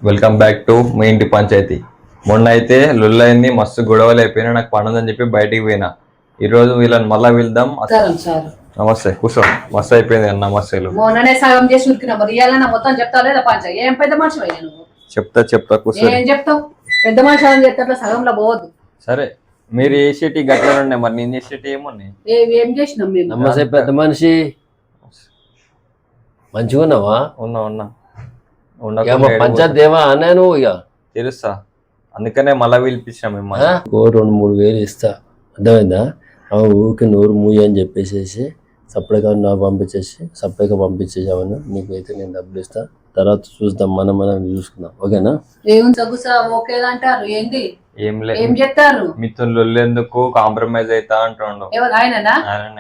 Welcome back to me ఇంటి పంచాయతీ. మొన్న అయితే లొల్లైంది, మస్తు గొడవలు అయిపోయినా. నాకు పనుందని చెప్పి బయటికి పోయినా. ఈరోజు వీళ్ళని మళ్ళా వెళ్దాం. నమస్తే, కూర్చో. మస్తు అయిపోయింది అన్న నమస్తేలు. మొన్ననే సగం చేసి ఉరికినా మరి ఇవాళ మొత్తం చెప్తావు లేదా పంచాయతీ? ఏం పెద్ద మనిషి అయ్యా నువ్వు? చెప్తా కూర్చో. ఏం చెప్తావు? పెద్ద మనిషి అని చెప్తా సగంలో పోవద్దు. సరే, మీరు చేసేటి గట్ల ఉన్నాయి, మరి నేను చేసేటి ఏమున్నాయి? ఏం చేసినాం మేము? నమస్తే పెద్ద మనిషి, మంచిగా ఉన్నావా? ఉన్నా పంచాయత్ దేవా అన్నా నువ్వు ఇక తెలుస్తా, అందుకనే మళ్ళా పిలిపించినా మిమ్మల్ని. 2-3 వేలు ఇస్తా, అర్థమైందా? ఊరికి నోరు మూయి అని చెప్పేసి సపరేట్గా నాకు పంపించేసామని నీకు అయితే నేను డబ్బులు ఇస్తా. తర్వాత చూద్దాం, మనం చూసుకుందాం, ఓకేనా? అంటారు ఏంటి? ఏం చెప్తారు? మీతో లొల్లెందుకు కాంప్రమైజ్ అవుతా అంటుండు. ఆయననా?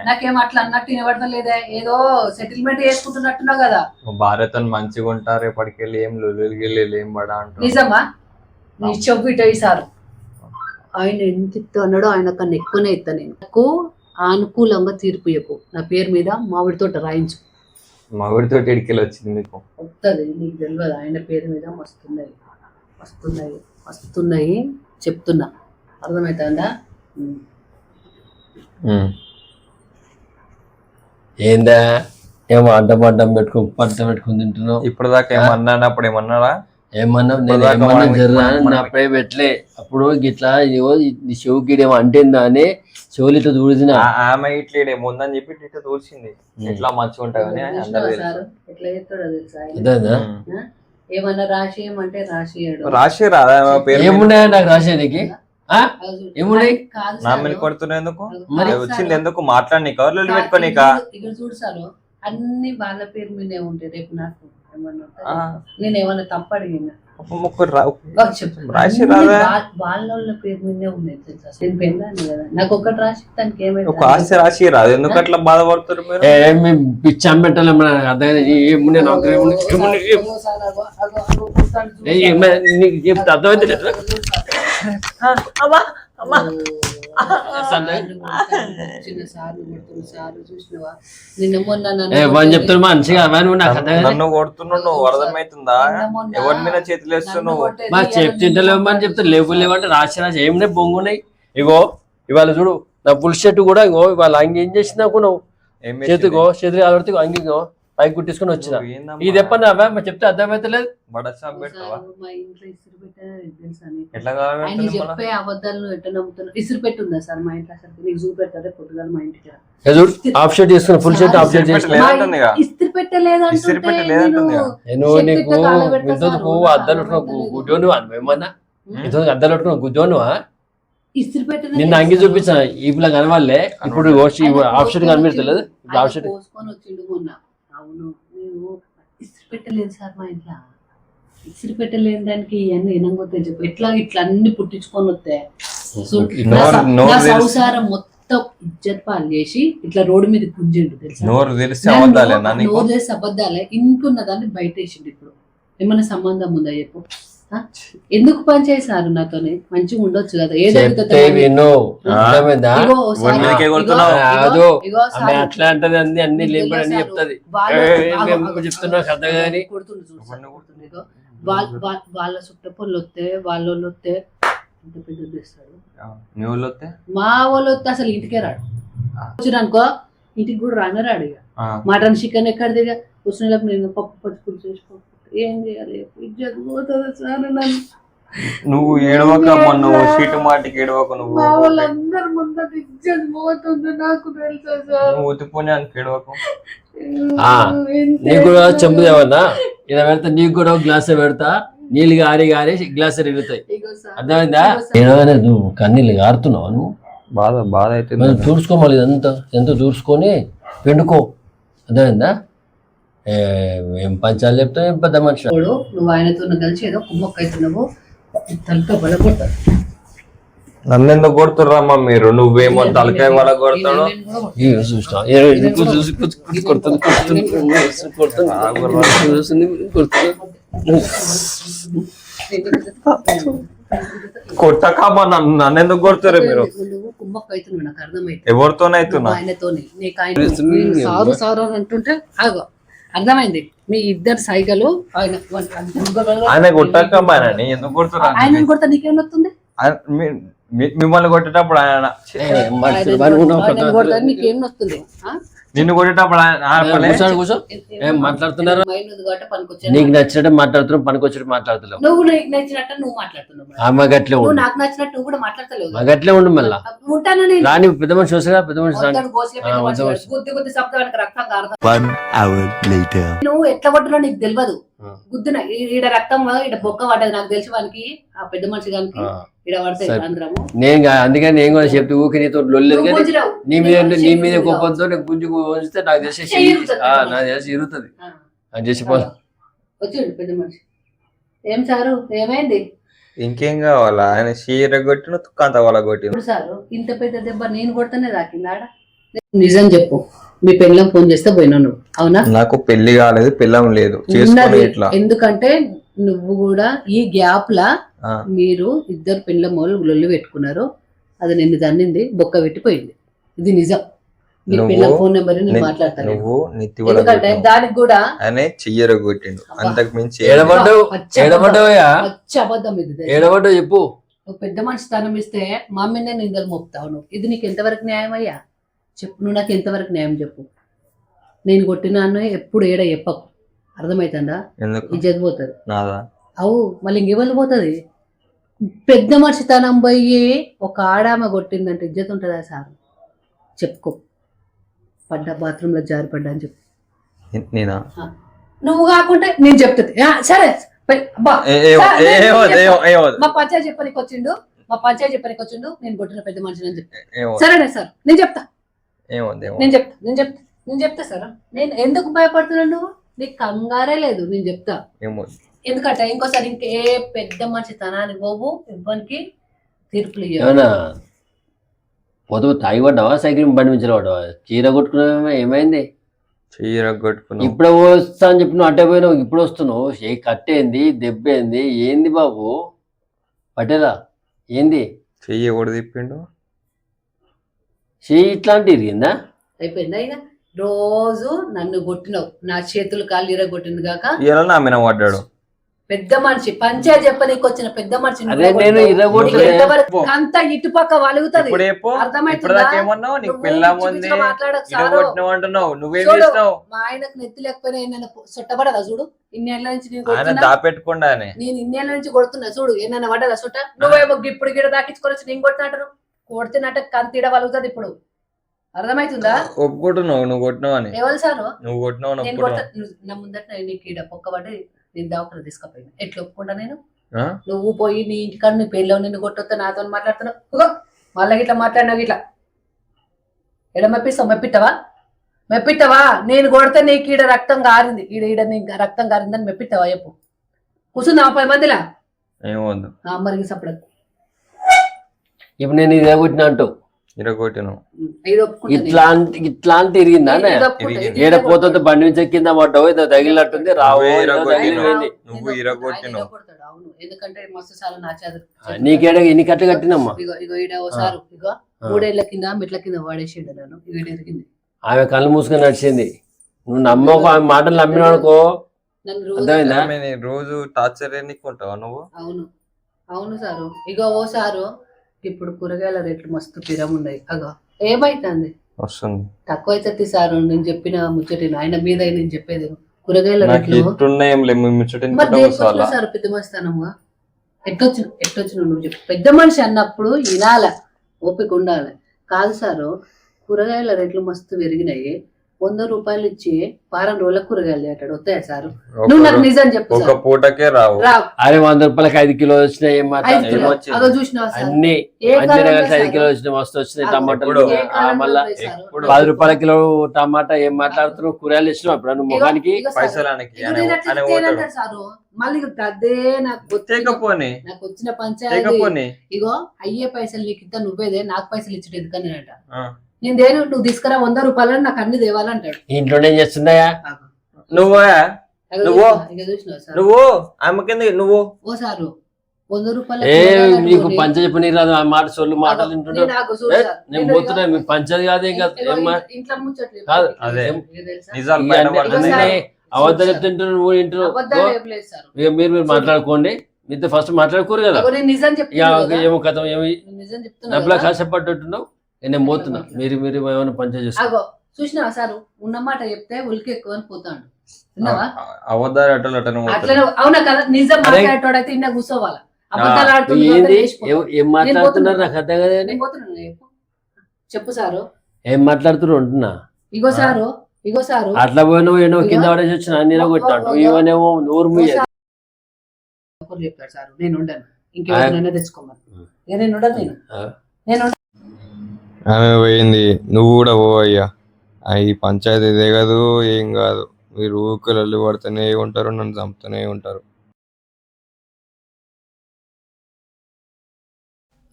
నాకేం అట్లా అన్నట్టు వినబడతాం లేదా? ఏదో సెటిల్మెంట్ చేసుకుంటున్నట్టున్నావు కదా. భార్యతో మంచిగా ఉంటారు, ఎప్పటికెళ్ళి ఏం లొల్లు ఏం పడా అంటారు. నిజమా? నీ చెవిట సారు ఆయన ఎంత ఇస్తా అన్నాడో ఆయన కన్నా ఎక్కువనే ఇస్తా. నేను నాకు అనుకూలంగా తీర్పు చెప్పు. నా పేరు మీద మామిడి తోట రాయించు. మామిడి తోట ఇడికెళ్ళి వచ్చింది మీకు వస్తుంది, నీకు తెలియదు. ఆయన పేరు మీద మస్తున్నాయి చెప్తున్నా, అర్థమవుతుందా? ఏందా ఏమో అడ్డం పెట్టుకుని తింటున్నావు? ఇప్పుడు దాకా ఏమన్నా అప్పుడు ఏమన్నారా? ఏమన్నా జర్రా అప్పుడే పెట్టలే. అప్పుడు ఇట్లా చెవు గిడేమో అంటేందా అని చెవులు ఇట్లా దూడిన ఆమె ఇట్లా ముందని చెప్పి ఇట్లా దూర్చింది. ఇట్లా మంచిగా ఉంటాయని ఏమన్నా రాసి ఏమంటే రాసి రాదా? ఏమున్నాయా నాకు రాసేదికి? ఏమున్నాయి? నామిని కొడుతున్నందుకు మరి వచ్చింది ఎందుకు? మాట్లాడి కవర్లు పెట్టుకోనిక ఇక్కడ చూడు సార్, అన్ని వాళ్ళ పేరు మీదే ఉంటాయి. రేపు నాకు ఏమన్నా నేను ఏమన్నా తప్పు అడిగినా రాసి రాదా? వాళ్ళ పేరు మీదే ఉన్నాయి తెలుసా? నేను పెళ్ళాను కదా, నాకు ఒకటి రాసి దానికి ఏమైనా ఒక ఆస్తి రాసి రాదు. ఎందుకు అట్లా బాధపడుతారు మీరు? పిచ్చాం పెట్టాలి అర్థమైతే చెప్తాను మంచిగా నన్ను కొడుతున్నావు, నువ్వు అర్థమవుతుందా? ఎవరి మీద చేతులు వేస్తున్నావు? మా చెప్తుంటలేమని చెప్తా. లేవంటే రాసి ఏమినే బొంగున్నాయి. ఇగో ఇవాళ చూడు నా ఫుల్ షర్ట్ కూడా ఇగో ఇవాళ అంగి ఏం చేసినాకు నువ్వు చేతికో చేతులు ఆడితే అంగిగో పైకి కుట్టించుకొని వచ్చిన. ఇది చెప్పండి అవా చెప్తే అర్థమైతలేదు. చెప్పే అబద్ధాలను ఎట్లా నమ్ముతున్నా? ఇసురు పెట్టి ఉందా సార్ మా ఇంట్లో? అసలు నీకు చూపెడతారే పొద్దుగా మా ఇంటికి. హాఫ్ షర్ట్ చేసుకున్నా, ఫుల్ షర్ట్ హాఫ్ షర్ట్ చేసుకున్నా. ఇస్త్రీ పెట్టలేదంటే నీకు అద్దాలు గుడ్డోను ఏమన్నా అద్దాలు పెట్టుకున్నా గుడ్డోను. ఇస్త్రీ పెట్ట నిన్న అంగి చూపించిన ఇప్పుడు కనవాలే. ఇప్పుడు హాఫ్ షర్ట్ కనిపించలేదు. హాఫ్ షర్ట్ పోసుకొని వచ్చిండు మొన్న. అవును, నేను ఇస్త్రీ పెట్టలేదు సార్ మా ఇంట్లో. ఇస్త్రీ పెట్టలేని దానికి ఇవన్నీ ఏనంగొస్తాయి చెప్పు. ఎట్లా ఇట్లా అన్ని పుట్టించుకొని వస్తాయి. సంసారం మొత్తం ఇజ్జత్ పాలు చేసి ఇట్లా రోడ్డు మీద గుంజిండు తెలుసా? నోరు తెలిసి అబద్ధాలే. ఇంటున్న దాన్ని బయట వేసిండు. ఇప్పుడు ఏమన్నా సంబంధం ఉందా చెప్పు? ఎందుకు పని చేశారు నాతోనే? మంచిగా ఉండొచ్చు కదా. అట్లా అంటది అన్ని లేబడి చెప్తుంది. చెప్తున్నా కథ గాని వాళ్ళ చుట్ట పనులు వస్తే వాళ్ళ వస్తే ఎంత పెద్దది తెస్తాడు. మా వాళ్ళు వస్తే అసలు ఇంటికే రాడు. వచ్చిరనుకో ఇంటికి కూడా రాడు. ఇక మటన్ చికెన్ ఎక్కడ దిగా వచ్చిన నేను పప్పు పచ్చుకులు చేసుకో. ఏం చేయాలి? ఇజ్జత్ పోతుంది సార్. నువ్వు ఏడవకమ్మా, నువ్వు సీటు మాటికి ఏడవక. నువ్వు వాళ్ళందరి ముందర ఇజ్జత్ పోతుంది నాకు తెలుసా సార్. నువ్వు ఉతిపోయానికి ఏడవకు. నీకు కూడా చెంపు తేవన్నా ఇలా పెడతా. నీకు కూడా గ్లాస్ పెడతా. నీళ్ళు గారి గ్లాస్ ఎరుగుతాయి. అర్థమైందా? ఏడవనే నువ్వు కన్నీళ్ళు గారుతున్నావు. నువ్వు బాధ అయితే చూసుకోవాలి. ఎంత చూసుకొని పెండుకో. అర్థమైందా? ఏం పంచాలు చెప్తావు? ఏం పెద్ద మనిషి నువ్వు ఆయనతో కలిసి ఏదో కుమ్మక్క అవుతున్నావు. తలతో బలపడతావు. నన్ను ఎందుకు కొడుతుర్రమ్మా మీరు? నువ్వేమో తలకాయ వల్ల కొడతాడు. కొట్టకమ్మా, నన్ను ఎందుకు కొడుతారు మీరు? ఎవరితోనైతున్నా? ఆయనతోనే. నీకు ఆయన సారు అంటుంటే అర్థమైంది. మీ ఇద్దరు సైగలు ఆయన ఆయన కొట్టకమ్మానని ఎందుకు కొడుతున్నా ఆయన కొడతా నీకేం వస్తుంది మిమ్మల్ని కొట్టేటప్పుడు ఆయన ఆయన కొడతా నీకేం వస్తుంది నిన్ను కొట్టేటప్పుడు ఆయన కూర్చో ఏం మాట్లాడుతున్నారు మైండ్ ఉంది కాబట్టి పనికొచ్చాను నీకు నచ్చినట్టు మాట్లాడుతున్నావు పనికొచ్చినట్టు మాట్లాడుతున్నావు నువ్వు నీకు నచ్చినట్టు నువ్వు మాట్లాడుతున్నావు ఆమె గట్లే నువ్వు ఉండు నాకు నచ్చినట్టు నువ్వు కూడా మాట్లాడతలేవు మా గట్లే ఉండు మళ్ళా ఉంటాను నేను రాని పెద్ద మనిషి వస్తుందా పెద్ద మనిషి రాని వద్దాను, గోసిలో పెద్ద మనిషి వాడు. గుద్ది గుద్ది శబ్దానికి రక్తం కారదు 1 hour later. నువ్వు ఎట్లా కొట్టులో నీకు తెలియదు గుద్దిన ఈడ రక్తం ఈడ బొక్క పడ్డది నాకు తెలిసి వానికి ఆ పెద్ద మనిషి గానికి ఈడ పడతాయి సరే. అందరము నేను అందుకని నేను కూడా చెప్తే ఊరికి నీతో లొల్లేదు నువ్వు కానీ గుంజిరావు. నీ మీద కోపంతో నేను గుంజు ఉంచితే నాకు తెలిసి చెయ్యి ఇరుగుతుంది. నాకు తెలిసి ఇరుగుతుంది ఆ. అది చేసిపోవాలి వచ్చిండు పెద్ద మనిషి ఏం సారు ఏమైంది ఇంకేం కావాలా ఆయన చీర కొట్టిన తుక్కంత వాళ్ళ కొట్టిన ఇప్పుడు సారు ఇంత పెద్ద దెబ్బ నేను కొడితేనే తాకింది ఆడ నిజం చెప్పు మీ పెళ్ళం ఫోన్ చేస్తే పోయినా నువ్వు అవునా నాకు పెళ్లి కాలేదు పిల్లం లేదు చేసుకుని ఉన్నది. ఇట్లా ఎందుకంటే నువ్వు కూడా ఈ గ్యాప్ లా ఆ. మీరు ఇద్దరు పిల్లల మొదలు లొల్లి పెట్టుకున్నారు అది నిన్ను దన్నింది బొక్క పెట్టిపోయింది ఇది నిజం నీ నువ్వు- పిల్లల ఫోన్ నెంబర్ నేను మాట్లాడతాను నువ్వు నెత్తి వాళ్ళ ఎందుకంటే దానికి కూడా ఆయన చెయ్యర కొట్టిండు అంతకు మించి ఏడబడ్డావు ఏడబడ్డావయ్యా పచ్చి అబద్ధం ఇది తెలుసా? ఏడబడ్డావు చెప్పు నువ్వు పెద్ద మనిషి స్థానం ఇస్తే మా మీదనే నిందలు మోపుతావు నువ్వు ఇది నీకు ఎంతవరకు న్యాయం అయ్యా చెప్పు నువ్వు నాకు ఎంతవరకు న్యాయం చెప్పు నేను కొట్టినాను ఎప్పుడు ఏడ చెప్పకు అర్థమవుతుందా ఎందుకు ఇజ్జత్ పోతుంది నాదా అవు మళ్ళీ ఇంకెవరు పోతుంది పెద్ద మనిషి తనం పోయి ఒక ఆడామ కొట్టిందంటే ఇజ్జత్ ఉంటుందా సార్ చెప్పుకో పడ్డా బాత్రూంలో జారి పడ్డా అని చెప్పు నేనా నువ్వు కాకుంటే నేను చెప్తుంది సరే అబ్బా, సార్, మా పంచాయతీ చెప్పనికి వచ్చిండు నేను కొట్టిన పెద్ద మనిషి అని చెప్తా సరేనా సార్ నేను చెప్తా నేను చెప్తా సార్ నేను ఎందుకు భయపడుతున్నాను నువ్వు నీకు కంగారే లేదు నేను చెప్తా ఎందుకంటే ఇంకోసారి ఇంకే పెద్ద మనిషి తనానికి పోవు ఇవ్వనికి తీర్పులు ఇవ్వవు. ఏమన్నా పోతే తాగి పడ్డావా సైకిల్ బండి మించిన పడ్డావా చీర కొట్టుకున్నావా ఏమైంది చీర కొట్టుకున్నా ఇప్పుడు వస్తా అని చెప్పి నువ్వు అట్టే పోయినావు ఇప్పుడు వస్తున్నావు ఏ కట్టేంది దెబ్బ ఏంది ఏంది బాబు పటేలా ఏంది చెయ్యి కూడా తిప్పిండు చెయ్యి ఇట్లాంటి ఇరిగిందా అయిపోయిందా ఇక రోజు నన్ను కొట్టినావు నా చేతులు కాళ్ళు ఇరగొట్టింది కాక ఇలా నా మీద పడ్డాడు పెద్ద మనిషి పంచాయతీ చెప్పనీకి వచ్చిన పెద్ద మనిషి అదే నేను ఇరగొట్టలే. అంత ఇటుపక్క వలుగుతుంది ఇప్పుడు చెప్పు అర్థమవుతుందా? ఇప్పుడు దాకేమన్నావు నీకు నువ్వు పెళ్ళాం పిచ్చి ఉంది పిచ్చిగా మాట్లాడకు సారు. ఇరగొట్టినావు అంటున్నావు నువ్వేం చూడు, చేస్తావు మా ఆయనకు నెత్తి లేకపోయినా ఏమైనా చుట్టబడదా చూడు ఇన్నేళ్ల నుంచి నేను ఆయన కొడుతున్నా దాపెట్టుకుండానే నేను ఇన్నేళ్ల నుంచి కొడుతున్నా చూడు ఏమైనా పడ్డదా చుట్ట నువ్వేమో ఇప్పుడు గిడ దాకించుకొని వచ్చి నేను కొట్టినట్టు కొడుతున్నట్టు కంతిడ వలుగుతుంది ఇప్పుడు అర్థమవుతుందా ఒప్పుకుంటున్నావు నువ్వు కొట్టినావు అని ఎవరు సారు నువ్వు కొట్టినావు అని నేను కొడతా ఒప్పుకుంటున్నావు నా ముందట నీకు ఈడ పొక్కబడి నేను దావకులు తీసుకుపోయినా ఎట్లా ఒప్పుకుంటా నేను ఆ? నువ్వు పోయి నీ ఇంటికాడ నీ పెళ్ళి నిన్ను కొట్టొస్తే నాతో మాట్లాడుతున్నావు మళ్ళీ ఇట్లా మాట్లాడినావు ఇట్లా ఎడ మెప్పిస్తావా నేను కొడితే నీకు ఈడ రక్తం కారింది ఈడ నీకు రక్తం కారిందని మెప్పిస్తావా చెప్పు కూర్చుందా 10 మందిలా ఏమొద్దు మరిగి సప్పుడు ఇప్పుడు నేను ఇది కొట్టినా అంటావు ఇరగొట్టినావు ఇది ఒప్పుకుంటా నేను. ఇట్లాంటి ఇరిగిందా ఇది ఒప్పుకుంటా, ఇది ఏడ ఒప్పుకుంటా. పోతుంటే బండి నుంచి కింద పడ్డావు ఏదో తగిలినట్టుంది రావు నువ్వే ఏదో ఇరగొట్టినావు. తగిలిపోయింది. నువ్వు ఆయన ఇరగొట్టినావు. ఇరగొడతాడు, అవును ఎందుకంటే మస్తు చాలా నా చేత నీకేడ ఎన్ని కట్టు కట్టినమ్మా ఇగో ఈడ ఓసారు ఇగో 3 ఏళ్ల కింద మెట్ల కింద వాడేసిండు నన్ను ఇగో ఎరిగింది ఆమె కళ్ళు మూసుకొని నడిచింది నువ్వు నమ్మకు ఆమె మాటలు నమ్మినాడుకో నన్ను రోజు అర్థమైందా ఆమె రోజు టార్చర్ ఎన్నికుంటావా నువ్వు అవును సారు ఇగో ఓ సారు ఇప్పుడు కూరగాయల రేట్లు మస్తు పిరం ఉన్నాయి అగో ఏమైతుంది వస్తుంది తక్కువ అయితే సారు నేను చెప్పిన ముచ్చటి ఆయన మీద నేను చెప్పేది కూరగాయల నాకు రేట్లు ఇట్టున్నాయి ఏం లేవు ముచ్చట మరి దేనికోసం సార్ పెద్ద మనిషితనమ్మా ఎట్టొచ్చు నువ్వు చెప్పు పెద్ద మనిషి అన్నప్పుడు వినాల ఓపిక ఉండాలి కాదు సారు కూరగాయల రేట్లు మస్తు పెరిగినాయి 100 రూపాయలు ఇచ్చి వారం రోజులకు కూరగాయలు అంటాడు వస్తాయా సారు నువ్వు నాకు నిజం చెప్పు ఒక సార్. పూటకే రావు రావు అరే 100 రూపాయలకి 5 కిలోలు వచ్చినాయి ఏం 5 మాట్లాడుతున్నావు కిలో. వచ్చింది? అదో చూసినావా సార్ అన్ని ఏ అన్ని కాలంలో కలిసి 5 సారు? కిలోలు వచ్చినాయి మస్తు వచ్చినాయి అది టమాటాలు ఎప్పుడు? ఏ కాలంలో మళ్ళా ఉన్నాయి సారు? ఎప్పుడు? 10 రూపాయల కిలో టమాటా ఏం మాట్లాడుతున్నావు కూరగాయలు ఇచ్చినావు అప్పుడు నువ్వు ఇగో- ముఖానికి ఇగో సారు. పైసలు ఆయనకి ఇగో ఆయన నేను అట్లా ఆయన తేనంటాడు పోతాడు సారు. మళ్ళీ ఇక అదే నాకు తెగపోని నాకు వచ్చిన పంచాయతీ తెగపోని ఇగో అయ్యే పైసలు నీకు ఇద్దా నువ్వేదే నాకు పైసలు ఇచ్చేది ఎందుకని అంట ఆ. నేను దేని నువ్వు తీసుకురా 100 రూపాయలని నాకు అన్ని దేవాలంటాడు ఇంట్లో ఏం చేస్తుందయా నువ్వా ఇక నువ్వు? చూసినావా సార్? నువ్వు ఆమె కింద నువ్వు ఓ సారు 100 రూపాయల ఏ కూరగాయలు నీకు కొని- పంచ చెప్పని రాదు ఆ మాట సొల్లు మాటలు వింటుంటావు నేను నాకు చూడు ఏ, సార్. నేను నేను పోతున్నా ఇగో- మీకు పంచది కాదు ఇంకా ఇగో ఏమ్మా ఇంట్లో ముచ్చట్లు కాదు. అదే. ఇగో తెలుసా? నిజాలు ఇవన్నీ బయట ఇగో పడుతున్నాయి సార్, అబద్ధాలు చెప్తుంటారు నువ్వు ఇంటారు అబద్ధాలు ఏం లేదు సార్. ఇక మీరు మాట్లాడుకోండి మీతో ఫస్ట్ మాట్లాడుకోరు కదా అగో నేను నిజం ఇక చెప్తున్నా కదా. ఏమో కథ ఏమి నేను నిజం చెప్తున్నా డబ్బులా కదా. కష్టపడ్డట్టున్నావు నేను పోతున్నా మీరు ఏమైనా పంచాయతీ చేసుకో అగో చూసినావా సారు ఉన్నమాట చెప్తే ఉలికి ఎక్కువ అని పోతాడు. విన్నావా? అబద్ధాలు అటలు అటను అట్లనే అవునా కదా, నిజం మాట్లాడేటోడైతే ఇన్న కూర్చోవాలా. అబద్ధాలు ఆడుతుంది ఏంది ఏం మాట్లాడుతున్నారు నాకు అర్థం కదా నేను పోతున్నాను. చెప్పు సారు. ఏం మాట్లాడుతున్నారు అంటున్నా ఇగో సారు, ఇగో సారు. అట్లా పోయినావు ఏమో కింద పడేసి వచ్చిన నీలో కొట్టాడు ఇవనేమో నూరు మూయ ఒకరు చెప్తాడు సారు, నేను ఉండను, ఇంకెవరినైనా తెచ్చుకోమని. ఇక నేను ఉండను, నేను ఆమె పోయింది, నువ్వు కూడా పో అయ్యా. ఈ పంచాయతీ ఇదే కాదు ఏం కాదు, మీరు ఊకలు పడుతూనే ఉంటారు, నన్ను చంపుతూనే ఉంటారు.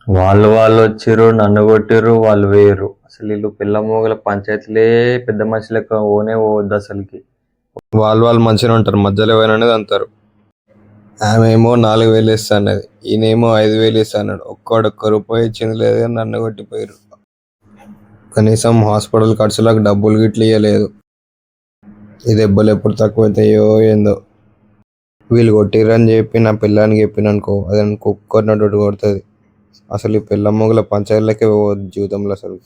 వాళ్ళు వచ్చిర్రు, నన్ను కొట్టిర్రు, వాళ్ళు వేయరు. అసలు వీళ్ళు పిల్ల మోగల పంచాయతీలే పెద్ద మనుషులకి ఓనే పోవద్దు అసలుకి. వాళ్ళు మంచిగా ఉంటారు, మధ్యలో పోయినది అంటారు. ఆమె ఏమో 4,000 ఇస్తా అన్నది, ఈయనేమో 5,000 ఇస్తా అన్నాడు. ఒక్క రూపాయి ఇచ్చింది లేదు కానీ నన్ను కొట్టిపోయారు. కనీసం హాస్పిటల్ ఖర్చులకు డబ్బులు గిట్ల ఇవ్వలేదు. ఈ దెబ్బలు ఎప్పుడు తక్కువైతాయో ఏందో. వీళ్ళు కొట్టిర్రని చెప్పి నా పిల్లానికి చెప్పిననుకో అది కుక్కన్నట్టు కొడుతుంది. అసలు ఈ పిల్ల మొగల పంచాయతీలకే పోవద్దు జీవితంలో అసలు.